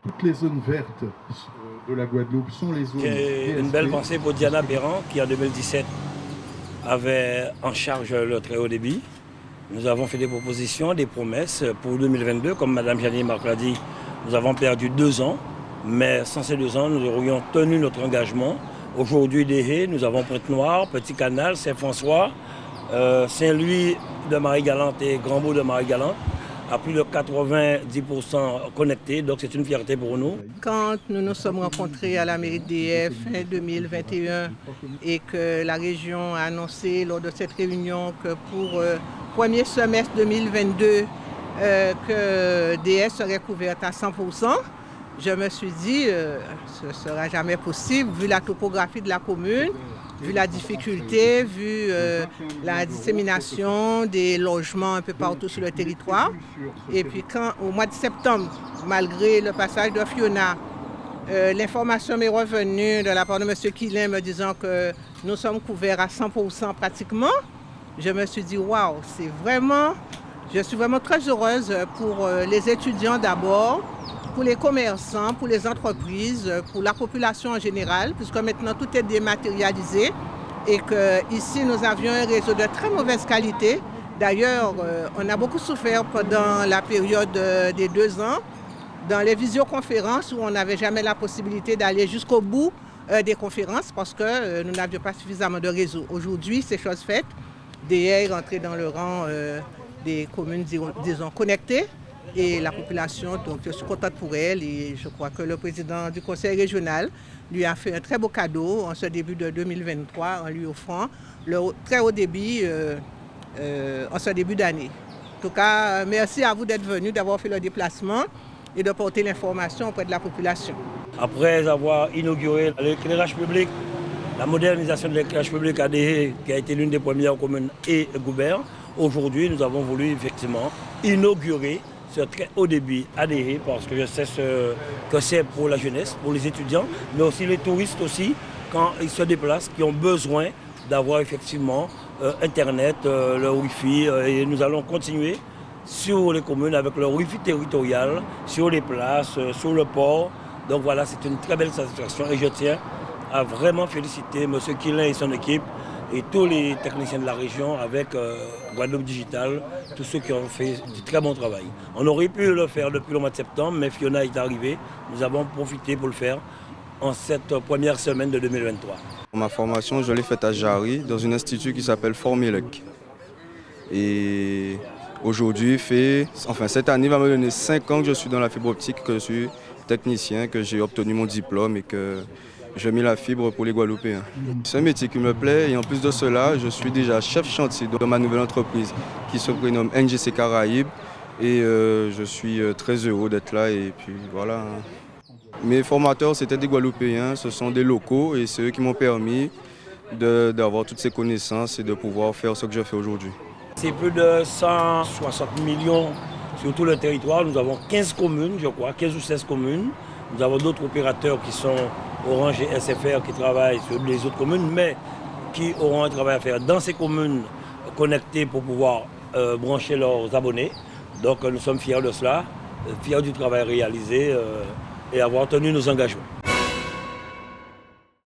Toutes les zones vertes de la Guadeloupe sont les zones DSP. Une belle pensée pour Diana Perran qui en 2017 avait en charge le très haut débit. Nous avons fait des propositions, des promesses pour 2022. Comme Mme Janine Marc l'a dit, nous avons perdu 2 ans, mais sans ces 2 ans, nous aurions tenu notre engagement. Aujourd'hui, Déhé, nous avons Pointe-Noire, Petit Canal, Saint-François, Saint-Louis de Marie-Galante et Grand-Bourg de Marie-Galante, à plus de 90% connectés, donc c'est une fierté pour nous. Quand nous nous sommes rencontrés à la mairie de DF fin 2021 et que la région a annoncé lors de cette réunion que pour premier semestre 2022 que DF serait couverte à 100%, je me suis dit ce ne sera jamais possible vu la topographie de la commune, vu la difficulté, vu la dissémination des logements un peu partout sur le territoire. Et puis quand, au mois de septembre, malgré le passage de Fiona, l'information m'est revenue de la part de M. Quilin me disant que nous sommes couverts à 100% pratiquement, je me suis dit waouh, je suis vraiment très heureuse pour les étudiants d'abord, pour les commerçants, pour les entreprises, pour la population en général, puisque maintenant tout est dématérialisé et qu'ici nous avions un réseau de très mauvaise qualité. D'ailleurs, on a beaucoup souffert pendant la période des 2 ans dans les visioconférences où on n'avait jamais la possibilité d'aller jusqu'au bout des conférences parce que nous n'avions pas suffisamment de réseau. Aujourd'hui, c'est chose faite. DEA est rentré dans le rang des communes, disons, connectées. Et la population, donc je suis contente pour elle et je crois que le président du conseil régional lui a fait un très beau cadeau en ce début de 2023 en lui offrant le très haut débit en ce début d'année. En tout cas, merci à vous d'être venus, d'avoir fait le déplacement et de porter l'information auprès de la population. Après avoir inauguré l'éclairage public, la modernisation de l'éclairage public à Déhé, qui a été l'une des premières communes et Goubert, aujourd'hui nous avons voulu effectivement inaugurer ce très haut débit à Déhé parce que je sais ce que c'est pour la jeunesse, pour les étudiants, mais aussi les touristes aussi, quand ils se déplacent, qui ont besoin d'avoir effectivement Internet, le Wi-Fi. Et nous allons continuer sur les communes avec le Wi-Fi territorial, sur les places, sur le port. Donc voilà, c'est une très belle satisfaction et je tiens à vraiment féliciter M. Quilin et son équipe et tous les techniciens de la région avec Guadeloupe Digital, tous ceux qui ont fait du très bon travail. On aurait pu le faire depuis le mois de septembre, mais Fiona est arrivée. Nous avons profité pour le faire en cette première semaine de 2023. Ma formation, je l'ai faite à Jarry, dans un institut qui s'appelle Formilec. Et aujourd'hui, cette année va me donner 5 ans que je suis dans la fibre optique, que je suis technicien, que j'ai obtenu mon diplôme et que je mets la fibre pour les Guadeloupéens. C'est un métier qui me plaît et en plus de cela, je suis déjà chef chantier dans ma nouvelle entreprise qui se prénomme NGC Caraïbes et je suis très heureux d'être là et puis voilà. Mes formateurs, c'était des Guadeloupéens, ce sont des locaux et c'est eux qui m'ont permis d'avoir toutes ces connaissances et de pouvoir faire ce que je fais aujourd'hui. C'est plus de 160 millions sur tout le territoire. Nous avons 15 communes, je crois, 15 ou 16 communes. Nous avons d'autres opérateurs qui sont Orange et SFR qui travaillent sur les autres communes, mais qui auront un travail à faire dans ces communes connectées pour pouvoir brancher leurs abonnés. Donc nous sommes fiers de cela, fiers du travail réalisé et avoir tenu nos engagements.